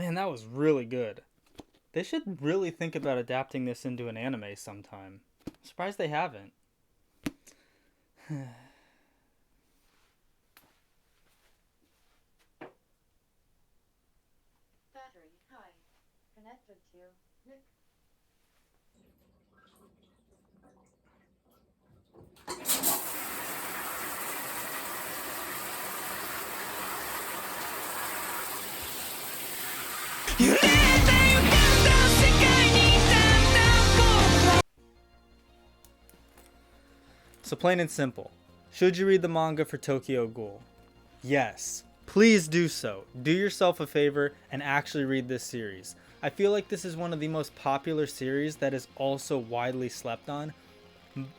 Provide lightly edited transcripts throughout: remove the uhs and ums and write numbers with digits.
Man, that was really good. They should really think about adapting this into an anime sometime. I'm surprised they haven't. Battery high. Connected to. So plain and simple, should you read the manga for Tokyo Ghoul? Yes. Please do so. Do yourself a favor and actually read this series. I feel like this is one of the most popular series that is also widely slept on,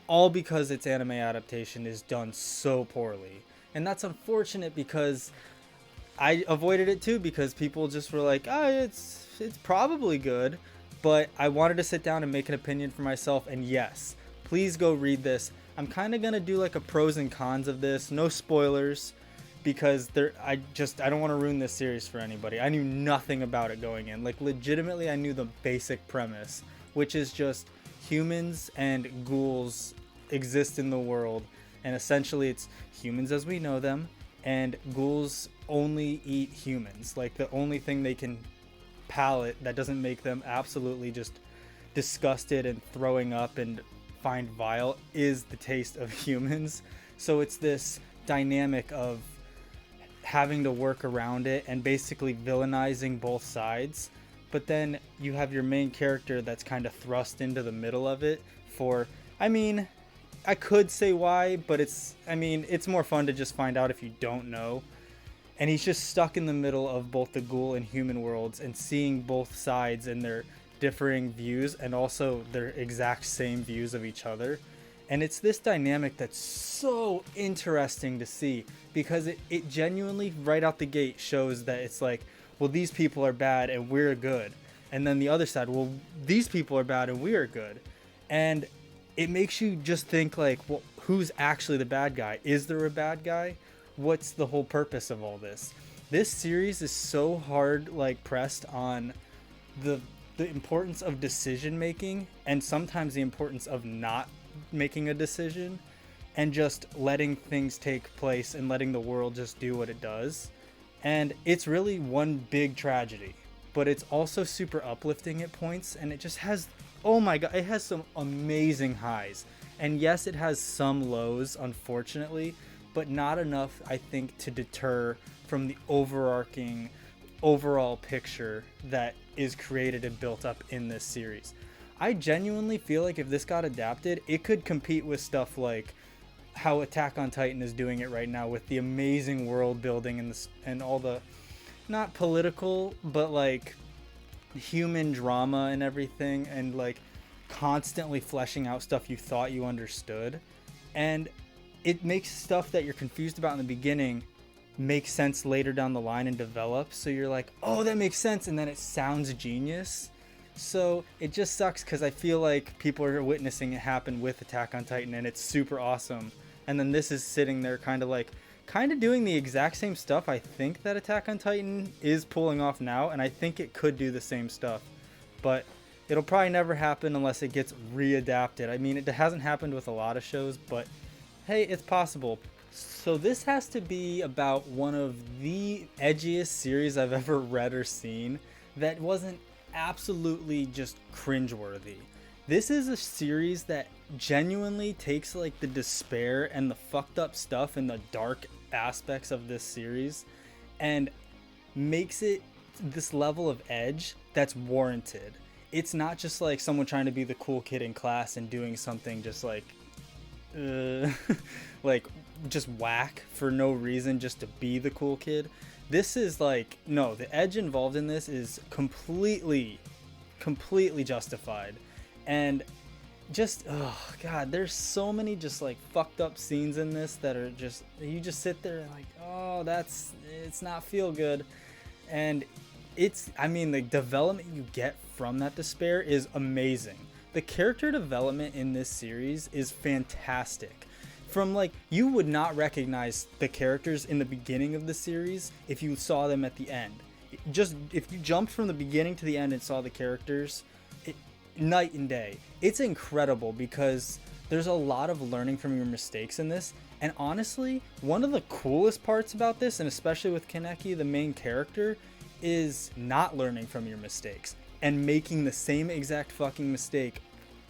all because its anime adaptation is done so poorly. And that's unfortunate because I avoided it too because people just were like, "Oh, it's probably good," but I wanted to sit down and make an opinion for myself. And yes, please go read this. I'm kind of gonna do like a pros and cons of this, no spoilers, because I don't want to ruin this series for anybody. I knew nothing about it going in. Like legitimately, I knew the basic premise, which is just humans and ghouls exist in the world, and essentially it's humans as we know them and ghouls only eat humans. Like the only thing they can palate that doesn't make them absolutely just disgusted and throwing up and find vile is the taste of humans. So it's this dynamic of having to work around it and basically villainizing both sides. But then you have your main character that's kind of thrust into the middle of it for, I mean, I could say why, but it's more fun to just find out if you don't know. And he's just stuck in the middle of both the ghoul and human worlds and seeing both sides and their differing views and also their exact same views of each other. And it's this dynamic that's so interesting to see because it genuinely, right out the gate, shows that it's like, well, these people are bad and we're good. And then the other side, well, these people are bad and we are good. And it makes you just think like, well, who's actually the bad guy? Is there a bad guy? What's the whole purpose of all this? This series is so hard, like pressed on the importance of decision making and sometimes the importance of not making a decision and just letting things take place and letting the world just do what it does. And it's really one big tragedy, but it's also super uplifting at points, and it just has, oh my god, it has some amazing highs. And yes, it has some lows, unfortunately, but not enough, I think, to deter from the overarching overall picture that is created and built up in this series. I genuinely feel like if this got adapted, it could compete with stuff like how Attack on Titan is doing it right now with the amazing world building and all the not political but like human drama and everything, and like constantly fleshing out stuff you thought you understood. And it makes stuff that you're confused about in the beginning make sense later down the line and develop, so you're like, oh, that makes sense, and then it sounds genius. So it just sucks because I feel like people are witnessing it happen with Attack on Titan and it's super awesome, and then this is sitting there kind of doing the exact same stuff I think that Attack on Titan is pulling off now, and I think it could do the same stuff, but it'll probably never happen unless it gets readapted. I mean, it hasn't happened with a lot of shows, but hey, it's possible. So this has to be about one of the edgiest series I've ever read or seen that wasn't absolutely just cringeworthy. This is a series that genuinely takes like the despair and the fucked up stuff and the dark aspects of this series and makes it this level of edge that's warranted. It's not just like someone trying to be the cool kid in class and doing something just like like just whack for no reason just to be the cool kid. This is like, no, the edge involved in this is completely justified. And just, oh god, there's so many just like fucked up scenes in this that are just, you just sit there and like, oh, it's not feel good. And I mean, the development you get from that despair is amazing. The character development in this series is fantastic. From like, you would not recognize the characters in the beginning of the series if you saw them at the end. just if you jumped from the beginning to the end and saw the characters, night and day. It's incredible because there's a lot of learning from your mistakes in this. And honestly, one of the coolest parts about this, and especially with Kaneki, the main character, is not learning from your mistakes and making the same exact fucking mistake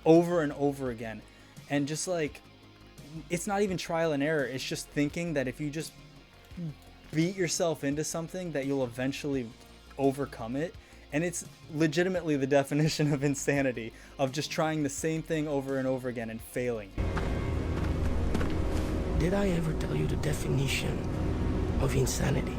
over and over again. And just like, it's not even trial and error. It's just thinking that if you just beat yourself into something, that you'll eventually overcome it. And it's legitimately the definition of insanity, of just trying the same thing over and over again and failing. Did I ever tell you the definition of insanity?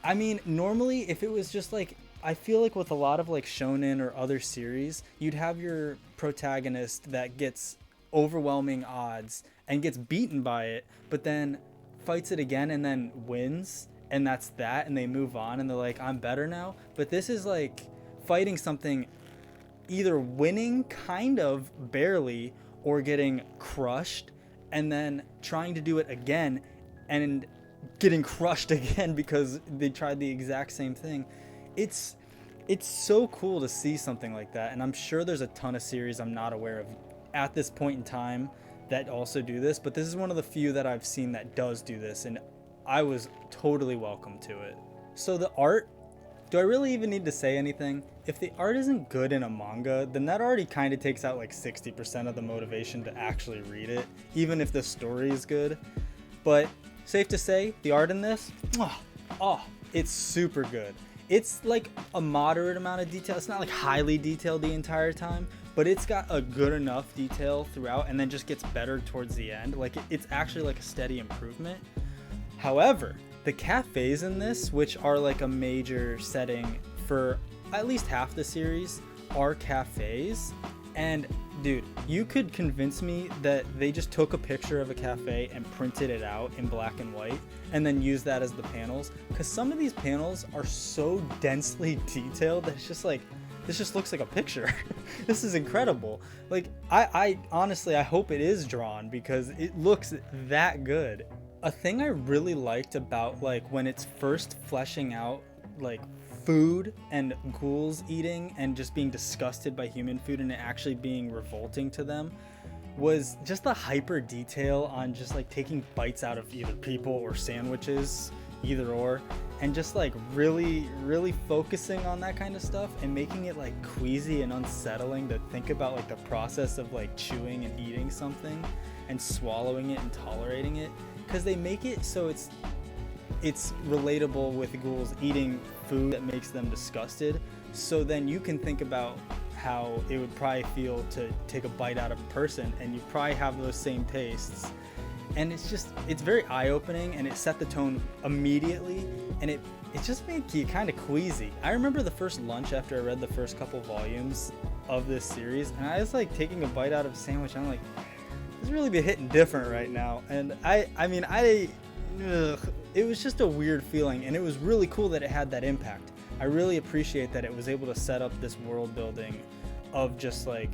I mean, normally if it was just like, I feel like with a lot of like shonen or other series, you'd have your protagonist that gets overwhelming odds and gets beaten by it, but then fights it again and then wins. And that's that, and they move on and they're like, I'm better now. But this is like fighting something, either winning kind of barely or getting crushed, and then trying to do it again and getting crushed again because they tried the exact same thing. It's so cool to see something like that, and I'm sure there's a ton of series I'm not aware of at this point in time that also do this, but this is one of the few that I've seen that does do this, and I was totally welcome to it. So the art, do I really even need to say anything? If the art isn't good in a manga, then that already kind of takes out like 60% of the motivation to actually read it, even if the story is good. But safe to say, the art in this, it's super good. It's like a moderate amount of detail. It's not like highly detailed the entire time, but it's got a good enough detail throughout and then just gets better towards the end. Like it's actually like a steady improvement. However, the cafes in this, which are like a major setting for at least half the series, are cafes. And dude, you could convince me that they just took a picture of a cafe and printed it out in black and white and then used that as the panels, because some of these panels are so densely detailed that it's just like, this just looks like a picture. This is incredible. Like I honestly, I hope it is drawn because it looks that good. A thing I really liked about like when it's first fleshing out like food and ghouls eating and just being disgusted by human food and it actually being revolting to them was just the hyper detail on just like taking bites out of either people or sandwiches, either or, and just like really focusing on that kind of stuff and making it like queasy and unsettling to think about like the process of like chewing and eating something and swallowing it and tolerating it, because they make it so it's relatable with ghouls eating food that makes them disgusted. So then you can think about how it would probably feel to take a bite out of a person, and you probably have those same tastes. And it's very eye-opening, and it set the tone immediately, and it just made you kind of queasy. I remember the first lunch after I read the first couple volumes of this series, and I was like taking a bite out of a sandwich, and I'm like, this really be hitting different right now. And it was just a weird feeling, and it was really cool that it had that impact. I really appreciate that it was able to set up this world building of just like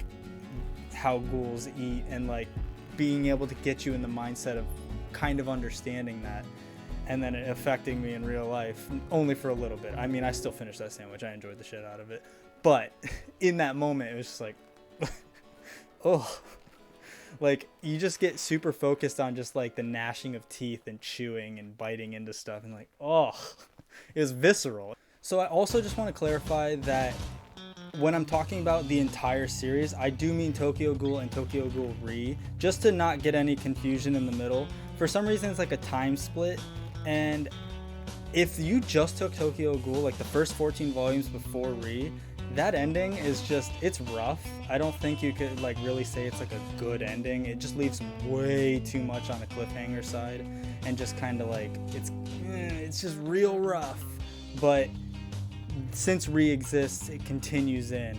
how ghouls eat and like being able to get you in the mindset of kind of understanding that, and then it affecting me in real life only for a little bit. I mean, I still finished that sandwich. I enjoyed the shit out of it, but in that moment it was just like oh, like you just get super focused on just like the gnashing of teeth and chewing and biting into stuff, and like, oh, it was visceral. So I also just want to clarify that when I'm talking about the entire series, I do mean Tokyo Ghoul and Tokyo Ghoul Re, just to not get any confusion in the middle. For some reason, it's like a time split, and if you just took Tokyo Ghoul, like the first 14 volumes before Re, that ending is just, it's rough. I don't think you could like really say it's like a good ending. It just leaves way too much on the cliffhanger side, and just kind of like, it's just real rough. But since Re exists, it continues in.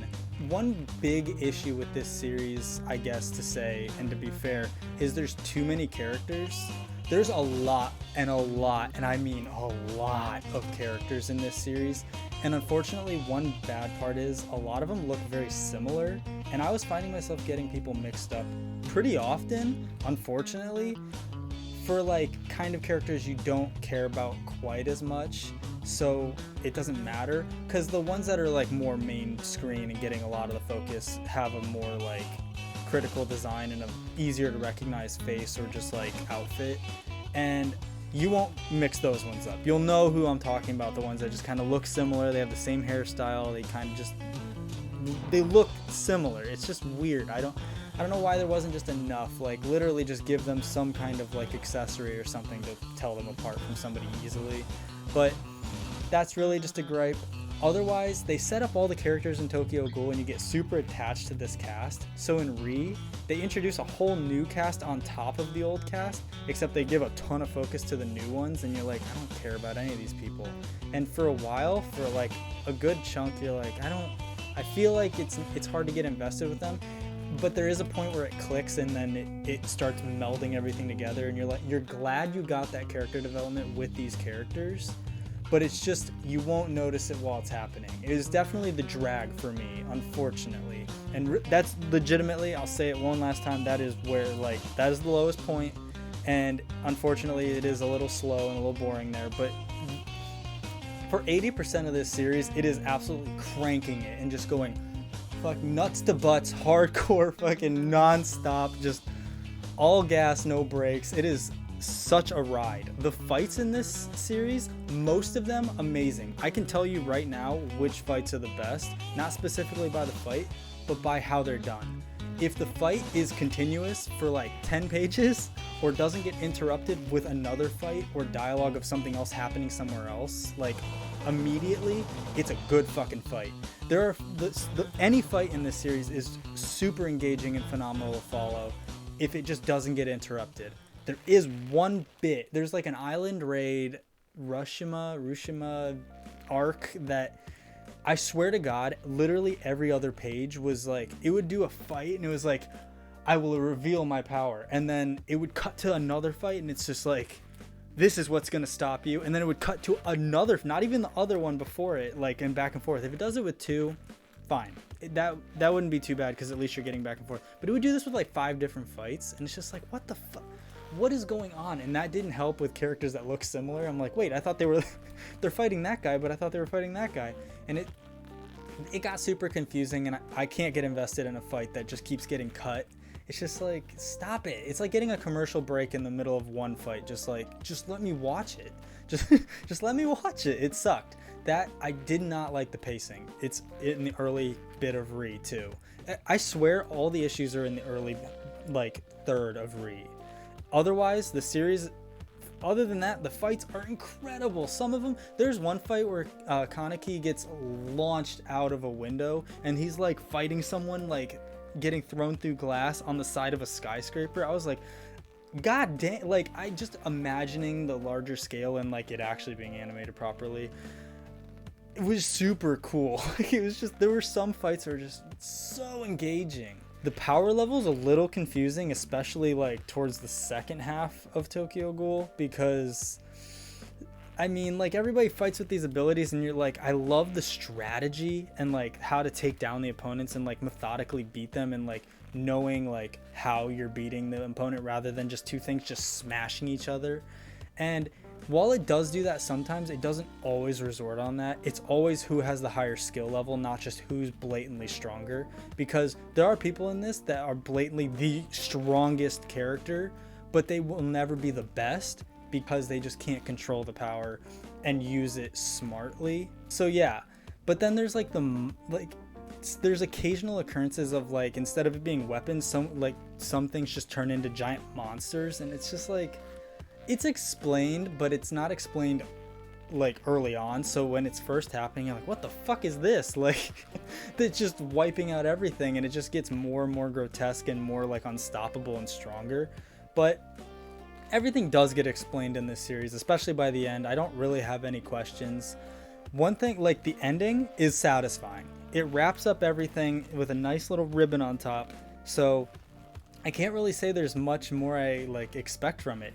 One big issue with this series, I guess to say, and to be fair, is there's too many characters. There's a lot, and I mean a lot of characters in this series. And unfortunately, one bad part is a lot of them look very similar. And I was finding myself getting people mixed up pretty often, unfortunately, for like kind of characters you don't care about quite as much. so it doesn't matter, because the ones that are like more main screen and getting a lot of the focus have a more like critical design and a easier to recognize face or just like outfit, and you won't mix those ones up. You'll know who I'm talking about, the ones that just kind of look similar, they have the same hairstyle, they kind of just, they look similar. It's just weird. I don't know why there wasn't just enough, like literally just give them some kind of like accessory or something to tell them apart from somebody easily. But that's really just a gripe. Otherwise, they set up all the characters in Tokyo Ghoul and you get super attached to this cast. So in Re, they introduce a whole new cast on top of the old cast, except they give a ton of focus to the new ones, and you're like, I don't care about any of these people. And for a while, for like a good chunk, you're like, I feel like it's hard to get invested with them. But there is a point where it clicks and then it starts melding everything together, and you're glad you got that character development with these characters. But it's just, you won't notice it while it's happening. It is definitely the drag for me, unfortunately. And that's legitimately, I'll say it one last time, that is where, like, that is the lowest point. And unfortunately, it is a little slow and a little boring there. But for 80% of this series, it is absolutely cranking it and just going fuck nuts to butts, hardcore, fucking non-stop, just all gas, no brakes. It is such a ride. The fights in this series, most of them amazing. I can tell you right now which fights are the best, not specifically by the fight, but by how they're done. If the fight is continuous for like 10 pages or doesn't get interrupted with another fight or dialogue of something else happening somewhere else, like immediately, it's a good fucking fight. There are any fight in this series is super engaging and phenomenal to follow if it just doesn't get interrupted. There is one bit, there's like an island raid Rushima arc that I swear to God, literally every other page was like, it would do a fight and it was like, I will reveal my power. And then it would cut to another fight and it's just like, this is what's going to stop you. And then it would cut to another, not even the other one before it, like, and back and forth. If it does it with two, fine. That wouldn't be too bad because at least you're getting back and forth. But it would do this with like 5 different fights. And it's just like, what the fuck? What is going on? And that didn't help with characters that look similar. I'm like, wait, I thought they're fighting that guy, but I thought they were fighting that guy. And it got super confusing, and I can't get invested in a fight that just keeps getting cut. It's just like, stop it. It's like getting a commercial break in the middle of one fight. Just let me watch it. Just let me watch it. It sucked. That, I did not like the pacing. It's in the early bit of Re too. I swear all the issues are in the early, like, third of Re. Otherwise, the series, other than that, the fights are incredible. Some of them, there's one fight where Kaneki gets launched out of a window and he's like fighting someone, like getting thrown through glass on the side of a skyscraper. I was like, God damn, like, I just imagining the larger scale and like it actually being animated properly. It was super cool. It was just, there were some fights that were just so engaging. The power level is a little confusing, especially like towards the second half of Tokyo Ghoul, because I mean, like, everybody fights with these abilities and you're like, I love the strategy and like how to take down the opponents and like methodically beat them and like knowing like how you're beating the opponent rather than just two things just smashing each other. And while it does do that sometimes, it doesn't always resort on that. It's always who has the higher skill level, not just who's blatantly stronger. Because there are people in this that are blatantly the strongest character, but they will never be the best because they just can't control the power and use it smartly. So yeah, but then there's like there's occasional occurrences of like, instead of it being weapons, some things just turn into giant monsters, and it's just like, it's explained, but it's not explained like early on. So when it's first happening, you're like, what the fuck is this? Like, that's just wiping out everything, and it just gets more and more grotesque and more like unstoppable and stronger. But everything does get explained in this series, especially by the end. I don't really have any questions. One thing, like, the ending is satisfying. It wraps up everything with a nice little ribbon on top. So I can't really say there's much more I like expect from it.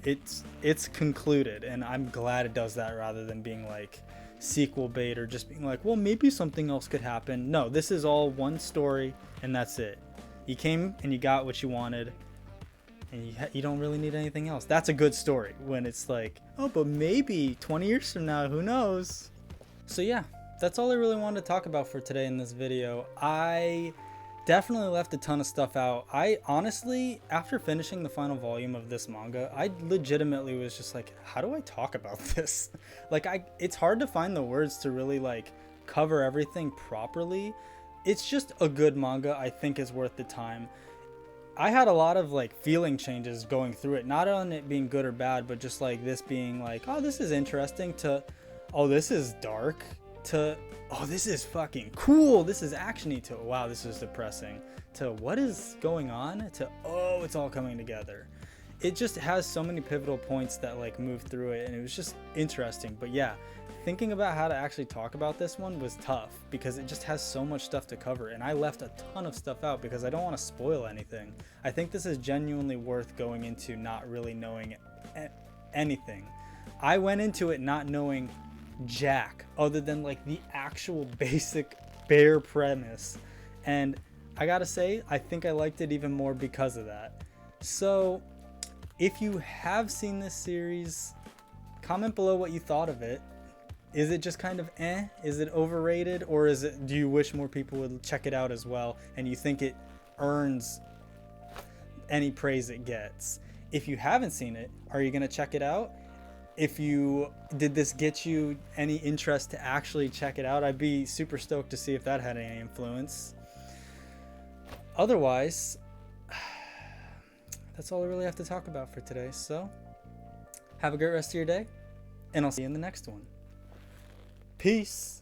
It's concluded, and I'm glad it does that rather than being like sequel bait or just being like, well, maybe something else could happen. No, this is all one story and that's it. You came and you got what you wanted, and you don't really need anything else. That's a good story. When it's like, oh, but maybe 20 years from now, who knows? So yeah, that's all I really wanted to talk about for today in this video. I definitely left a ton of stuff out. I honestly, after finishing the final volume of this manga, I legitimately was just like, how do I talk about this? Like, it's hard to find the words to really like cover everything properly. It's just a good manga. I think is worth the time. I had a lot of like feeling changes going through it, not on it being good or bad, but just like this being like, oh, this is interesting, to, oh, this is dark, to, oh, this is fucking cool, this is actiony, to, wow, this is depressing, to, what is going on, to, oh, it's all coming together. It just has so many pivotal points that like move through it, and it was just interesting. But yeah, thinking about how to actually talk about this one was tough because it just has so much stuff to cover, and I left a ton of stuff out because I don't want to spoil anything. I think this is genuinely worth going into not really knowing anything. I went into it not knowing jack other than like the actual basic bare premise, and I gotta say, I think I liked it even more because of that. So if you have seen this series, comment below what you thought of it. Is it just kind of eh? Is it overrated? Or do you wish more people would check it out as well, and you think it earns any praise it gets? If you haven't seen it, are you gonna check it out? Did this get you any interest to actually check it out? I'd be super stoked to see if that had any influence. Otherwise, that's all I really have to talk about for today. So have a great rest of your day, and I'll see you in the next one. Peace.